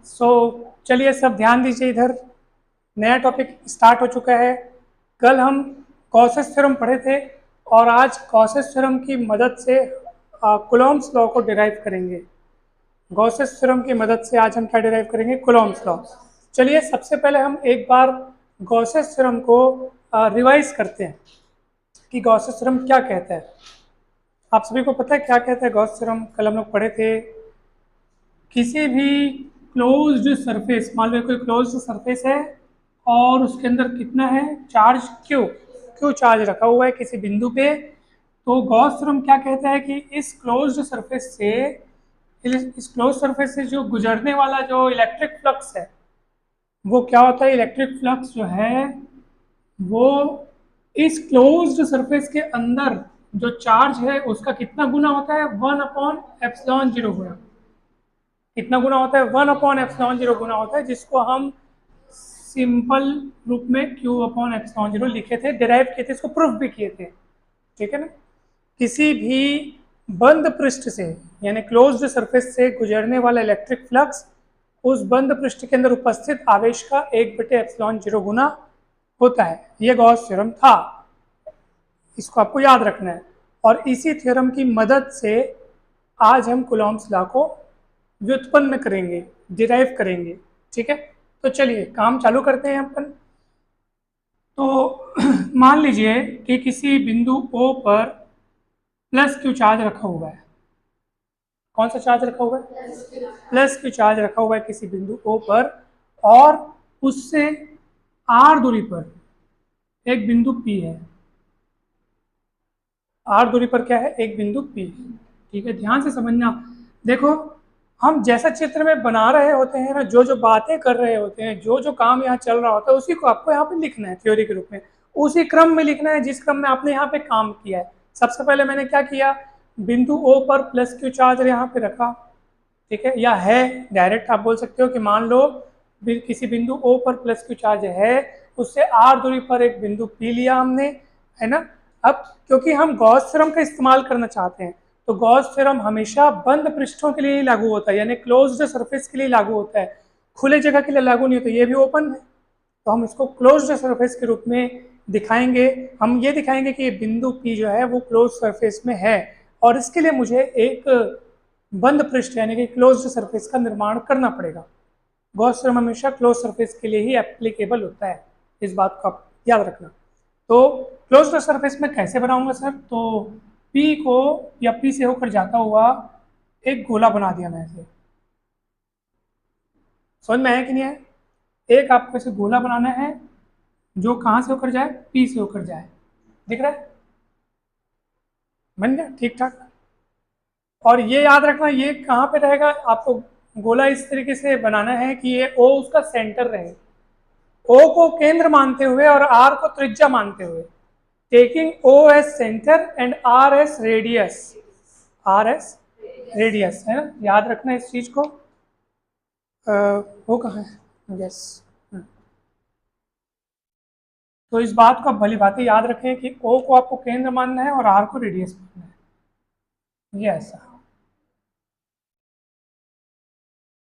सो चलिए सब ध्यान दीजिए इधर। नया टॉपिक स्टार्ट हो चुका है। कल हम गॉसेस थ्योरम पढ़े थे और आज गॉसेस थ्योरम की मदद से कूलॉम्स लॉ को डिराइव करेंगे। गॉसेस थ्योरम की मदद से आज हम क्या डिराइव करेंगे? Coulomb's law. चलिए सबसे पहले हम एक बार गॉसेस थ्योरम को रिवाइज करते हैं कि गॉसेस थ्योरम क्या कहता है। आप सभी को पता है क्या कहता है गॉस थ्योरम? कल हम लोग पढ़े थे किसी भी क्लोज्ड सरफेस, मान लो कोई क्लोज्ड सरफेस है और उसके अंदर कितना है चार्ज, क्यू चार्ज रखा हुआ है किसी बिंदु पे, तो गॉस थ्योरम क्या कहता है कि इस क्लोज्ड सरफेस से, इस क्लोज सरफेस से जो गुजरने वाला जो इलेक्ट्रिक फ्लक्स है वो क्या होता है? इलेक्ट्रिक फ्लक्स जो है वो इस क्लोज्ड सरफेस के अंदर जो चार्ज है उसका कितना गुना होता है? 1/ε0 गुना। कितना गुना होता है? 1/ε0 गुना होता है, जिसको हम सिंपल रूप में Q/ε0 लिखे थे, डिराइव किए थे, इसको प्रूफ भी किए थे। ठीक है ना? किसी भी बंद पृष्ठ से यानी क्लोज्ड सरफेस से गुजरने वाला इलेक्ट्रिक फ्लक्स उस बंद पृष्ठ के अंदर उपस्थित आवेश का 1/ε0 गुना होता है। यह गॉस थ्योरम था, इसको आपको याद रखना है। और इसी थ्योरम की मदद से आज हम कूलॉम्स लॉ को व्युत्पन्न करेंगे, डिराइव करेंगे। ठीक है, तो चलिए काम चालू करते हैं अपन। तो मान लीजिए कि किसी बिंदु O पर प्लस क्यू चार्ज रखा हुआ है। कौन सा चार्ज रखा हुआ है? प्लस क्यू चार्ज रखा हुआ है किसी बिंदु O पर, और उससे r दूरी पर एक बिंदु P है। r दूरी पर क्या है? एक बिंदु P। ठीक है, ध्यान से समझना। देखो, हम जैसा चित्र में बना रहे होते हैं ना, जो जो बातें कर रहे होते हैं, जो जो काम यहाँ चल रहा होता है, उसी को आपको यहाँ पे लिखना है थ्योरी के रूप में, उसी क्रम में लिखना है जिस क्रम में आपने यहाँ पे काम किया है। सबसे पहले मैंने क्या किया? बिंदु O पर प्लस क्यू चार्ज यहाँ पे रखा। ठीक है, या है, डायरेक्ट आप बोल सकते हो कि मान लो किसी बिंदु O पर प्लस क्यू चार्ज है, उससे r दूरी पर एक बिंदु P लिया हमने, है ना? अब क्योंकि हम गॉस थ्योरम का इस्तेमाल करना चाहते हैं, तो गॉस थ्योरम हमेशा बंद पृष्ठों के लिए ही लागू होता है, यानी क्लोज्ड सरफेस के लिए लागू होता है, खुले जगह के लिए लागू नहीं होता। ये भी ओपन है, तो हम इसको क्लोज्ड सरफेस के रूप में दिखाएंगे। हम ये दिखाएंगे कि ये बिंदु P जो है वो क्लोज सरफेस में है, और इसके लिए मुझे एक बंद पृष्ठ यानी कि क्लोज्ड सरफेस का निर्माण करना पड़ेगा। गॉस थ्योरम हमेशा क्लोज सरफेस के लिए ही एप्लीकेबल होता है, इस बात को आप याद रखना। तो क्लोज्ड सरफेस में कैसे बनाऊंगा सर? तो P को या P से होकर जाता हुआ एक गोला बना दिया मैं ऐसे। समझ में आया कि नहीं है? एक आपको ऐसे गोला बनाना है जो कहाँ से होकर जाए? P से होकर जाए। दिख रहा है? बन गया ठीक ठाक। और ये याद रखना, ये कहाँ पे रहेगा? आपको गोला इस तरीके से बनाना है कि ये O उसका सेंटर रहे, O को केंद्र मानते हुए और R को त्रिज्या मानते हुए, taking O S centre and R S radius. R S radius है ना, याद रखना इस चीज को। वो कहाँ है? यस। तो इस बात को आप भली भांति याद रखें कि O को आपको केंद्र मानना है और R को रेडियस मानना है। ये ऐसा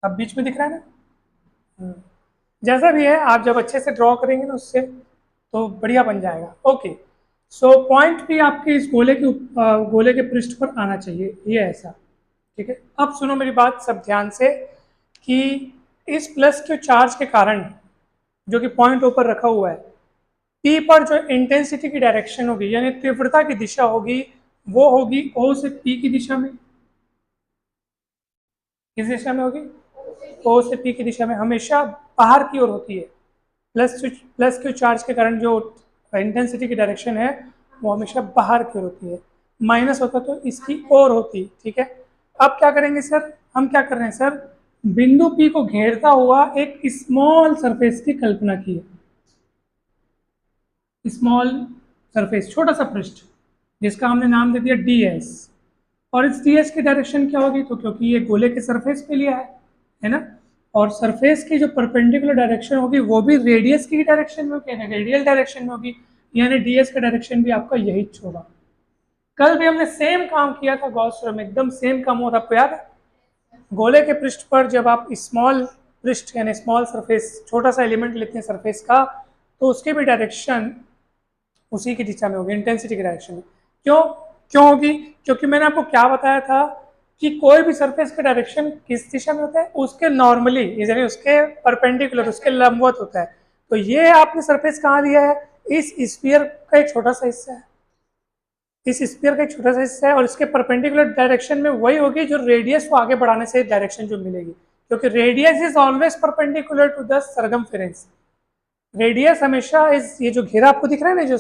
अब बीच में दिख रहा है ना? जैसा भी है, आप जब अच्छे से ड्रॉ करेंगे ना उससे तो बढ़िया बन जाएगा। ओके, सो पॉइंट भी आपके इस गोले के पृष्ठ पर आना चाहिए, ये ऐसा। ठीक है, अब सुनो मेरी बात सब ध्यान से कि इस प्लस क्यू चार्ज के कारण जो कि पॉइंट ऊपर रखा हुआ है, पी पर जो इंटेंसिटी की डायरेक्शन होगी यानी तीव्रता की दिशा होगी, वो होगी ओ से पी की दिशा में। किस दिशा में होगी? ओ से पी की दिशा में, हमेशा बाहर की ओर होती है। प्लस क्यू चार्ज के कारण जो इंटेंसिटी की डायरेक्शन है वो हमेशा बाहर की ओर होती है, माइनस होता तो इसकी ओर होती। ठीक है, अब क्या करेंगे सर? हम क्या कर रहे हैं सर? बिंदु P को घेरता हुआ एक स्मॉल सरफेस की कल्पना की है। स्मॉल सरफेस, छोटा सा पृष्ठ, जिसका हमने नाम दे दिया ds। और इस ds की डायरेक्शन क्या होगी? तो क्योंकि ये गोले के सरफेस पे लिया है ना, और सरफेस की जो परपेंडिकुलर डायरेक्शन होगी वो भी रेडियस की डायरेक्शन में होगी, रेडियल डायरेक्शन में होगी, यानी ds का डायरेक्शन भी आपका यही होगा। कल भी हमने सेम काम किया था गॉस थ्योरम में, एकदम सेम काम हुआ था, आपको याद है? गोले के पृष्ठ पर जब आप स्मॉल पृष्ठ यानी स्मॉल सरफेस, छोटा सा एलिमेंट लेते हैं सरफेस का, तो उसके भी डायरेक्शन उसी की दिशा में होगी, इंटेंसिटी के डायरेक्शन में। क्यों क्यों होगी? क्योंकि मैंने आपको क्या बताया था कि कोई भी सरफेस का डायरेक्शन किस दिशा में होता है, उसके नॉर्मली यानी उसके परपेंडिकुलर, उसके लंबवत होता है। तो ये आपने सरफेस कहाँ दिया है? इस स्फीयर का एक छोटा सा हिस्सा है, इस स्फीयर का एक छोटा सा हिस्सा है, और इसके परपेंडिकुलर डायरेक्शन में वही होगी जो रेडियस को आगे बढ़ाने से डायरेक्शन जो मिलेगी, क्योंकि radius is always perpendicular to the circumference. Radius हमेशा इस, ये जो घेरा आपको दिख रहा है ना, जो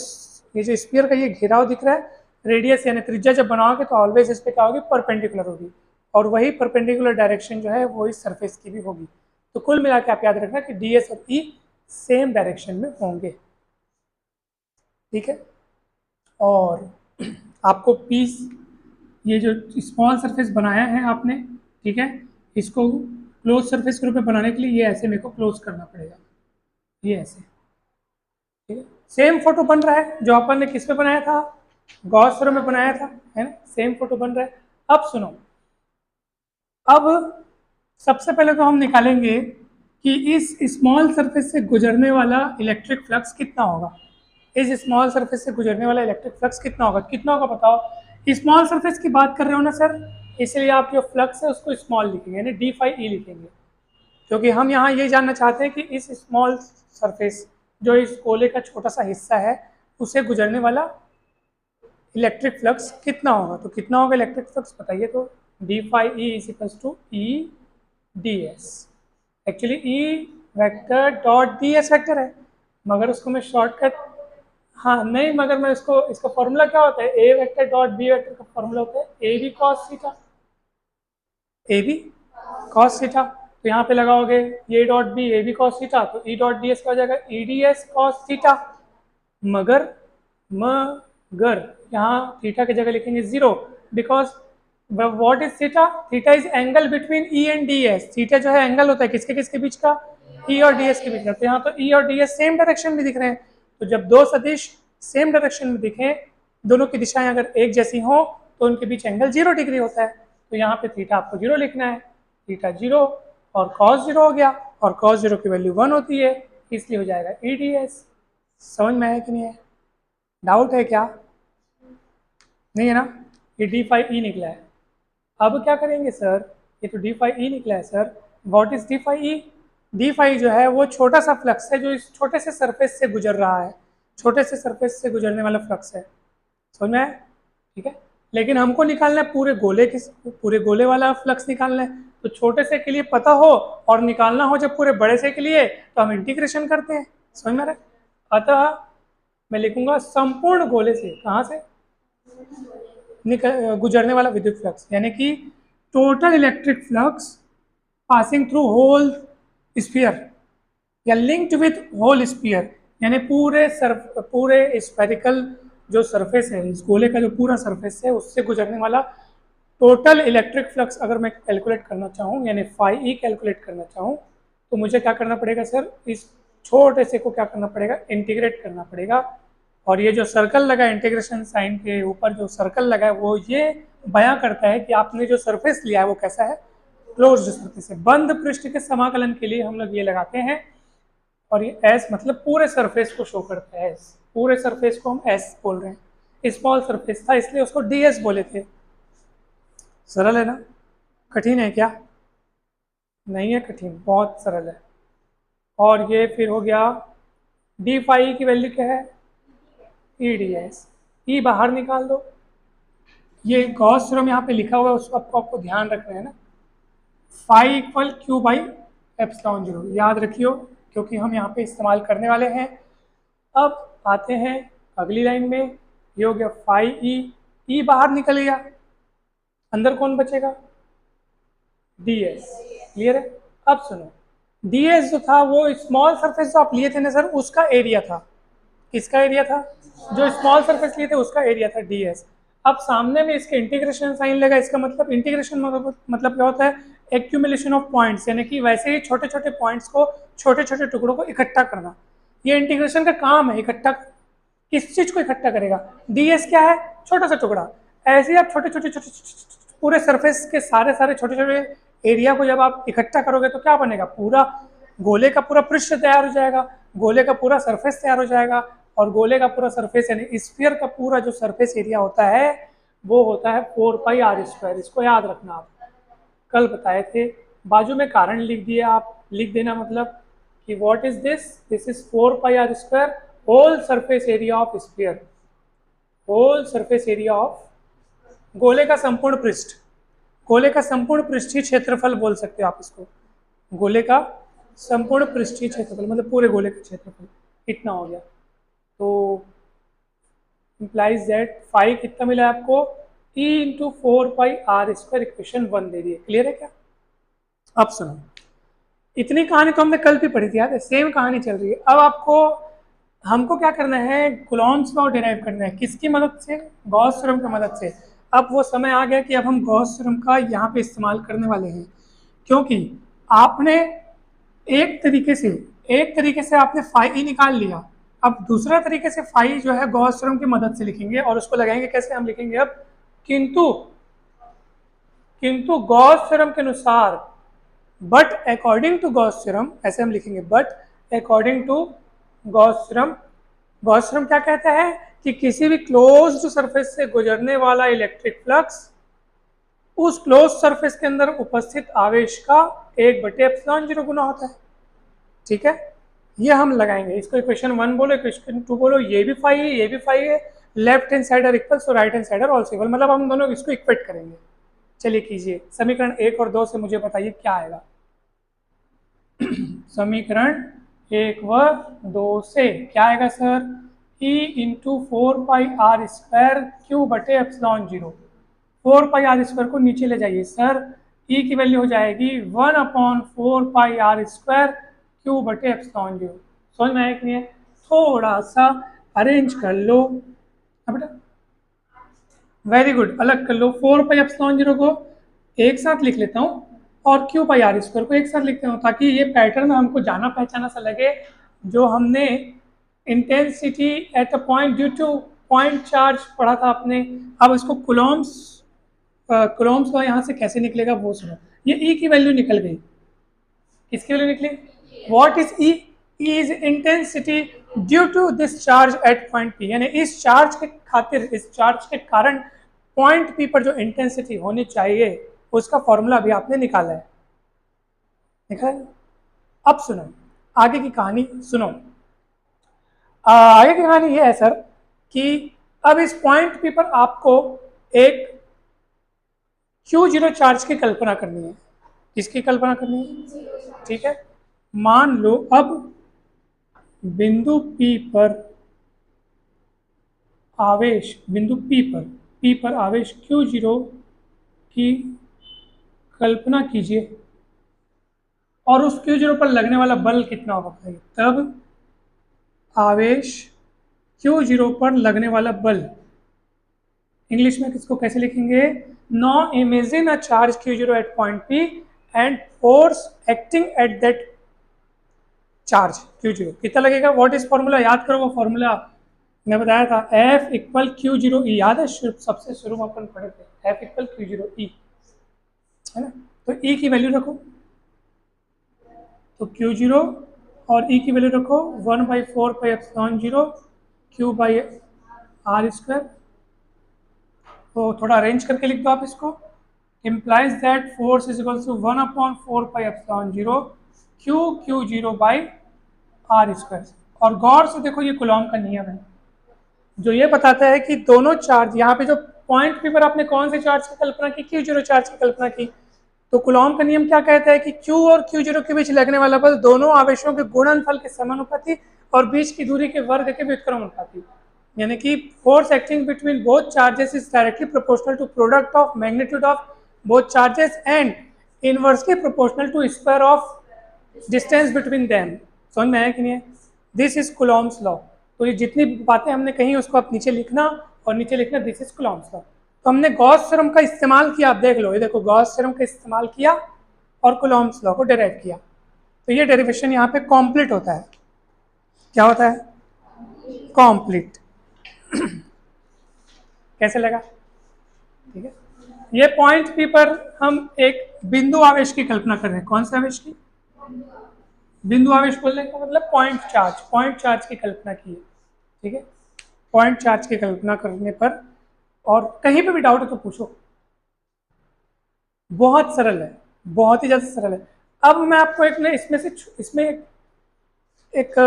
ये जो स्फीयर का ये घेराव दिख रहा है, रेडियस यानी त्रिज्या जब बनाओगे तो ऑलवेज इस पे क्या होगी? परपेंडिकुलर होगी, और वही परपेंडिकुलर डायरेक्शन जो है वो इस सरफेस की भी होगी। तो कुल मिला के आप याद रखना कि ds और e सेम डायरेक्शन में होंगे, ठीक है। और आपको पीस, ये जो स्मॉल सरफेस बनाया है आपने, ठीक है, इसको क्लोज सरफेस के रूप में बनाने के लिए ये ऐसे मेरे को क्लोज करना पड़ेगा, ये ऐसे, ठीक है। सेम फोटो बन रहा है जो अपन ने किस पे बनाया था? गॉस थ्योरम में बनाया था, है ना, सेम फोटो बन रहा है। अब सुनो, अब सबसे पहले तो हम निकालेंगे कि इस स्मॉल सरफेस से गुजरने वाला इलेक्ट्रिक फ्लक्स कितना होगा। इस स्मॉल सरफेस से गुजरने वाला इलेक्ट्रिक फ्लक्स कितना होगा? कितना होगा बताओ? स्मॉल सरफेस की बात कर रहे हो ना सर, इसलिए आप जो फ्लक्स है उसको स्मॉल लिखेंगे, यानी डी फाई ई लिखेंगे, क्योंकि हम यहाँ ये जानना चाहते हैं कि इस स्मॉल सरफेस, जो इस गोले का छोटा सा हिस्सा है, उसे गुजरने वाला इलेक्ट्रिक फ्लक्स कितना होगा। तो कितना होगा इलेक्ट्रिक फ्लक्स बताइए तो? D phi E is equals to E d s. Actually E vector dot d s vector है, मगर उसको मैं शॉर्टकट, हाँ नहीं, मगर मैं इसको, इसका फॉर्मूला क्या होता है? A vector dot B vector का फॉर्मूला होता है A B cos theta, A B cos theta. तो यहाँ पे लगाओगे ये dot B A B cos theta, तो ई डॉट डी एस का हो जाएगा E d s cos theta. मगर यहाँ थीटा की जगह लिखेंगे 0, because what is theta? Theta is angle between E and d s. Theta जो है एंगल होता है किसके किसके बीच का? ई और डी एस के बीच का। तो यहाँ तो ई और डी एस सेम डायरेक्शन में दिख रहे हैं, तो जब दो सदिश सेम डायरेक्शन में दिखें, दोनों की दिशाएं अगर एक जैसी हो, तो उनके बीच एंगल 0 डिग्री होता है। तो यहाँ पे थीटा आपको 0 लिखना है, थीटा 0 और कॉस 0 हो गया, और कॉस 0 की वैल्यू 1 होती है, इसलिए हो जाएगा ई डी एस। समझ में आया कि नहीं है? डाउट है क्या? नहीं है ना? ये डी फाई ई निकला है। अब क्या करेंगे सर? ये तो डी फाई ई निकला है sir, what is d phi E? D phi जो है वो छोटा सा फ्लक्स है जो इस छोटे से सरफेस से गुजर रहा है, छोटे से सरफेस से गुजरने वाला फ्लक्स है। समझ में आया? ठीक है, लेकिन हमको निकालना है पूरे गोले की, पूरे गोले वाला फ्लक्स निकालना है। तो छोटे से के लिए पता हो और निकालना हो जब पूरे बड़े से के लिए, तो हम इंटीग्रेशन करते हैं। समझ में आ रहा है? अतः मैं लिखूंगा संपूर्ण गोले से, कहाँ से गुजरने वाला विद्युत फ्लक्स, यानी कि total electric flux passing through whole sphere या लिंक्ड विथ होल स्फीयर, यानी पूरे स्फेरिकल जो सरफेस है, इस गोले का जो पूरा सरफेस है, उससे गुजरने वाला टोटल इलेक्ट्रिक फ्लक्स अगर मैं कैलकुलेट करना चाहूँ, यानी फाई ई कैलकुलेट करना चाहूँ, तो मुझे क्या करना पड़ेगा सर? इस छोटे से को क्या करना पड़ेगा? इंटीग्रेट करना पड़ेगा। और ये जो सर्कल लगा इंटीग्रेशन साइन के ऊपर, जो सर्कल लगा है, वो ये बयां करता है कि आपने जो सरफेस लिया है वो कैसा है? क्लोज्ड सरफेस है। बंद पृष्ठ के समाकलन के लिए हम लोग ये लगाते हैं, और ये एस मतलब पूरे सरफेस को शो करता है। एस, पूरे सरफेस को हम एस बोल रहे हैं। स्मॉल सरफेस था इसलिए उसको डी एस बोले थे। सरल है ना? कठिन है क्या? नहीं है कठिन, बहुत सरल है। और ये फिर हो गया डी फाई की वैल्यू क्या है? ई डी एस। ई बाहर निकाल दो, ये गॉस थ्योरम यहाँ पे लिखा हुआ है उसको आपको ध्यान रखना है ना। Phi equal Q by epsilon 0 याद रखियो, क्योंकि हम यहाँ पे इस्तेमाल करने वाले हैं। अब आते हैं अगली लाइन में, ये हो गया फाई ई, ई बाहर निकल गया, अंदर कौन बचेगा? D S. क्लियर है? अब सुनो, डी एस जो था वो स्मॉल सरफेस जो आप लिए थे ना सर, उसका एरिया था। किसका एरिया था? जो स्मॉल सरफेस लिए थे उसका एरिया था डी एस। अब सामने में इसके इंटीग्रेशन साइन लगा, इसका मतलब इंटीग्रेशन मतलब क्या होता है? एक्यूमुलेशन ऑफ पॉइंट्स, यानी कि वैसे ही छोटे छोटे पॉइंट्स को, छोटे छोटे टुकड़ों को इकट्ठा करना। ये इंटीग्रेशन का काम है, इकट्ठा। किस चीज को इकट्ठा करेगा? डी एस क्या है? छोटा सा टुकड़ा। ऐसे ही आप छोटे छोटे छोटे पूरे सरफेस के सारे छोटे छोटे एरिया को जब आप इकट्ठा करोगे तो क्या बनेगा, पूरा गोले का पूरा पृष्ठ तैयार हो जाएगा, गोले का पूरा सरफेस तैयार हो जाएगा, और गोले का पूरा सरफेस यानी स्फीयर का पूरा जो सरफेस एरिया होता है वो होता है 4πr²। इसको याद रखना, आप कल बताए थे। बाजू में कारण लिख दिया, आप लिख देना मतलब कि what is this, this is 4πr², whole surface area of sphere, whole surface area of गोले का संपूर्ण पृष्ठ, गोले का संपूर्ण पृष्ठीय क्षेत्रफल बोल सकते हो आप इसको, गोले का संपूर्ण पृष्ठीय क्षेत्रफल मतलब पूरे गोले का क्षेत्रफल इतना हो गया। तो इम्प्लाइज दैट फाई कितना मिला आपको, E इंटू 4πr², इक्वेशन 1 दे दिए। क्लियर है क्या? अब सुनो, इतनी कहानी तो हमने कल भी पढ़ी थी, याद है, सेम कहानी चल रही है। अब आपको हमको क्या करना है, कूलॉम्स लॉ डिराइव करना है, किसकी मदद से, गॉस थ्योरम की मदद से। अब वो समय आ गया कि अब हम गॉस थ्योरम का यहाँ पे इस्तेमाल करने वाले हैं, क्योंकि आपने एक तरीके से आपने फाई ई निकाल लिया, अब दूसरा तरीके से फाई जो है गॉस थ्योरम की मदद से लिखेंगे, और उसको लगाएंगे कैसे, हम लिखेंगे अब किंतु गॉस थ्योरम के अनुसार, but according to Gauss theorem, ऐसे हम लिखेंगे, but according to Gauss theorem. Gauss theorem क्या कहता है कि किसी भी क्लोज्ड सरफेस से गुजरने वाला इलेक्ट्रिक फ्लक्स उस क्लोज सरफेस के अंदर उपस्थित आवेश का 1/ε0 गुना होता है। ठीक है, ये हम लगाएंगे, इसको इक्वेशन 1 बोलो, इक्वेशन 2 बोलो, ये भी फाई है, ये भी फाई है, left hand side are equal, so right hand side are also equal, मतलब हम दोनों इसको इक्वेट करेंगे। चलिए कीजिए, समीकरण 1 और 2 से मुझे बताइए क्या आएगा। समीकरण 1 व 2 से क्या आएगा sir, E into 4πr² Q/ε0। 4πr² को नीचे ले जाइए सर, E की वैल्यू हो जाएगी 1/4πr² Q/ε0। समझ में आया कि नहीं है? थोड़ा सा अरेंज कर लो बेटा, वेरी गुड, अलग कर लो। 4πε0 को एक साथ लिख लेता हूँ और Q/r² को एक साथ लिखते हूँ, ताकि ये पैटर्न हमको जाना पहचाना सा लगे, जो हमने intensity at a point due two point charge पढ़ा था आपने। अब इसको कुलॉम्स लॉ यहाँ से कैसे निकलेगा वो सुनो। ये E की वैल्यू निकल गई, किसकी वैल्यू निकली, what is E, E is intensity due to this charge at point P, यानी इस चार्ज के खातिर, इस चार्ज के कारण पॉइंट P पर जो इंटेंसिटी होनी चाहिए उसका फॉर्मूला अभी आपने निकाला है, निकाला। अब सुनो आगे की कहानी, सुनो आगे की कहानी ये है सर कि अब इस पॉइंट P पर आपको एक Q0 चार्ज की कल्पना करनी है। किसकी कल्पना करनी है? ठीक है, मान लो अब बिंदु P पर आवेश, बिंदु P पर आवेश Q0 की कल्पना कीजिए, और उस Q0 पर लगने वाला बल कितना होगा। तब आवेश Q0 पर लगने वाला बल, इंग्लिश में किसको कैसे लिखेंगे, now imagine a charge Q0 at point P and force acting at that charge Q0 कितना लगेगा। व्हाट इज फॉर्मूला, याद करो वो फॉर्मूला मैं बताया था, F इक्वल Q0E, याद है सबसे शुरू में अपन पढ़े थे, F इक्वल Q0E, है ना। तो E की वैल्यू रखो, तो Q0 और E की वैल्यू रखो 1/4πε0 Q/r²। तो थोड़ा अरेंज करके लिख दो आप इसको, implies that force is equal to 1/4πε0 Q/r²। और गौर से देखो, ये कूलॉम का नियम है जो ये बताता है कि दोनों चार्ज, यहाँ पे जो पॉइंट P पर आपने कौन से चार्ज की कल्पना की, Q0 चार्ज की कल्पना की, तो कूलॉम का नियम क्या कहता है कि Q और Q0 के बीच लगने वाला बल दोनों आवेशों के गुणनफल के समानुपाती और बीच की दूरी के वर्ग के व्युत्क्रमानुपाती, यानी कि force acting between both charges is directly proportional to product of magnitude of both charges and inversely proportional to square of distance between them. समझ में आया कि नहीं है? This is Coulomb's law. तो ये जितनी बातें हमने कही उसको आप नीचे लिखना, और नीचे लिखना दिस इज कूलॉम्स लॉ। तो हमने गॉस थ्योरम का इस्तेमाल किया, आप देख लो, ये देखो गॉस थ्योरम का इस्तेमाल किया और कूलॉम्स लॉ को डेराइव किया, तो ये डेरिवेशन यहाँ पे कॉम्प्लीट होता है। क्या होता है? कॉम्प्लीट। कैसे लगा? ठीक है, ये पॉइंट पी पर हम एक बिंदु आवेश की कल्पना कर रहे हैं। कौन से आवेश की? बिंदु आवेश बोलने का मतलब पॉइंट चार्ज की कल्पना की है। ठीक है, पॉइंट चार्ज की कल्पना करने पर, और कहीं पे भी डाउट है तो पूछो। बहुत सरल है, बहुत ही ज्यादा सरल है। अब मैं आपको एक ना इसमें एक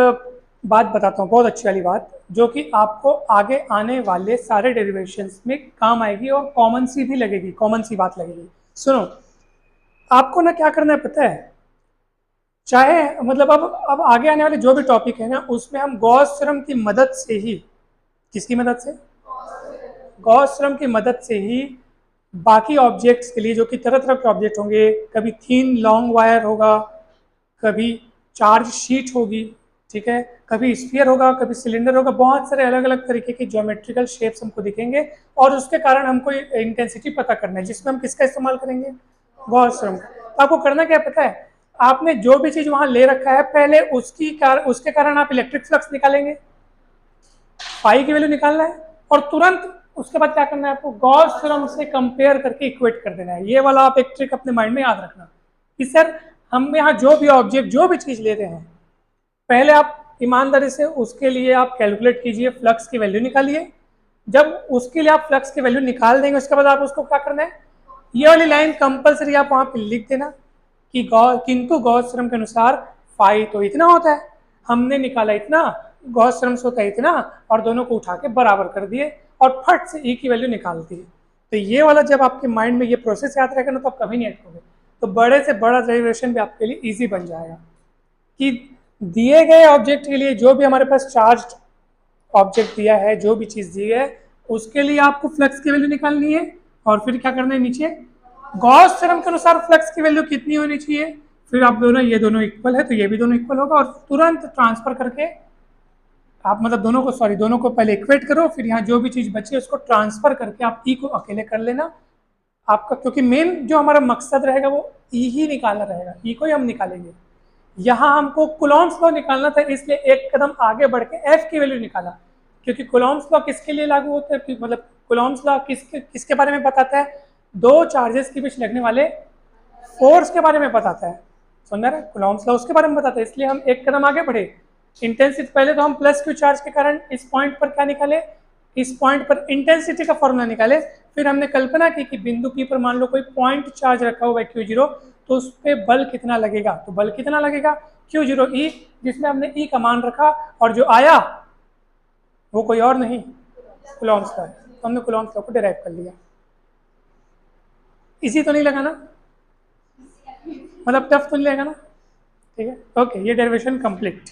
बात बताता हूँ, बहुत अच्छी वाली बात, जो कि आपको आगे आने वाले सारे डेरिवेशंस में काम आएगी और कॉमन सी भी लगेगी, कॉमन सी बात लगेगी। सुनो, आपको ना क्या करना है पता है? चाहे मतलब अब आगे आने वाले जो भी टॉपिक है ना, उसमें हम गॉस थ्योरम की मदद से ही, किसकी मदद से? गॉस थ्योरम की मदद से ही बाकी ऑब्जेक्ट्स के लिए, जो कि तरह तरह के ऑब्जेक्ट होंगे, कभी थिन लॉन्ग वायर होगा, कभी चार्ज शीट होगी, ठीक है, कभी स्फीयर होगा, कभी सिलेंडर होगा, बहुत सारे अलग अलग तरीके की ज्योमेट्रिकल शेप्स हमको दिखेंगे, और उसके कारण हमको इंटेंसिटी पता करना है, जिसमें हम किसका इस्तेमाल करेंगे? गॉस थ्योरम का। तो आपको करना क्या पता है? आपने जो भी चीज वहां ले रखा है, पहले उसके कारण आप इलेक्ट्रिक फ्लक्स निकालेंगे, फाई की वैल्यू निकालना है, और तुरंत उसके बाद क्या करना है आपको? गॉस थ्योरम से कंपेयर करके इक्वेट कर देना है। ये वाला आप एक ट्रिक अपने माइंड में याद रखना कि सर, हम यहाँ जो भी ऑब्जेक्ट, जो भी चीज ले रहे हैं, पहले आप ईमानदारी से उसके लिए आप कैलकुलेट कीजिए, फ्लक्स की वैल्यू निकालिए। जब उसके लिए आप फ्लक्स की वैल्यू निकाल देंगे, उसके बाद आप उसको क्या करना है? ये वाली लाइन कंपलसरी आप वहां पे लिख देना कि किंतु गॉस थ्योरम के अनुसार फाई तो इतना होता है, हमने निकाला इतना, गॉस थ्योरम से होता है इतना, और दोनों को उठा के बराबर कर दिए और फट से ई की वैल्यू निकाल दी। तो ये वाला जब आपके माइंड में ये प्रोसेस याद रहेगा ना, तो आप कभी नहीं अटकोगे, तो बड़े से बड़ा डेरिवेशन भी आपके लिए ईजी बन जाएगा कि दिए गए ऑब्जेक्ट के लिए जो भी हमारे पास चार्ज ऑब्जेक्ट दिया है, जो भी चीज दी है, उसके लिए आपको फ्लक्स की वैल्यू निकालनी है, और फिर क्या करना है? नीचे गॉस थ्योरम के अनुसार फ्लक्स की वैल्यू कितनी होनी चाहिए, फिर आप दोनों, ये दोनों इक्वल है तो ये भी दोनों इक्वल होगा, और तुरंत ट्रांसफर करके आप मतलब दोनों को पहले इक्वेट करो, फिर यहाँ जो भी चीज बची है उसको ट्रांसफर करके आप ई को अकेले कर लेना आपका, क्योंकि मेन जो हमारा मकसद रहेगा वो ई ही निकालना रहेगा, ई को ही हम निकालेंगे। यहाँ हमको कुलॉम्स लॉ निकालना था, इसलिए एक कदम आगे बढ़ के एफ की वैल्यू निकाला, क्योंकि कुलॉम्स लॉ किसके लिए लागू होता है, मतलब कुलॉम्स लॉ किसके बारे में बताता है? दो चार्जेस के बीच लगने वाले फोर्स के बारे में बताता है। समझ रहे? कुलॉम्स लॉ उसके बारे में बताता है, इसलिए हम एक कदम आगे बढ़े। इंटेंसिटी पहले तो हम प्लस क्यू चार्ज के कारण इस पॉइंट पर क्या निकाले? इस पॉइंट पर इंटेंसिटी का फॉर्मूला निकाले। फिर हमने कल्पना की कि बिंदु पी पर मान लो कोई पॉइंट चार्ज रखा हुआ है Q0, तो उस पर बल कितना लगेगा? तो बल कितना लगेगा? Q0 E, जिसमें हमने E का मान रखा, और जो आया वो कोई और नहीं, कुलॉम्स का है, तो हमने कुलॉम्स लॉ को डिराइव कर लिया। इसी तो नहीं लगा ना, मतलब टफ तो नहीं लगेगा ना? ठीक है, ओके, ये डेरिवेशन कंप्लीट।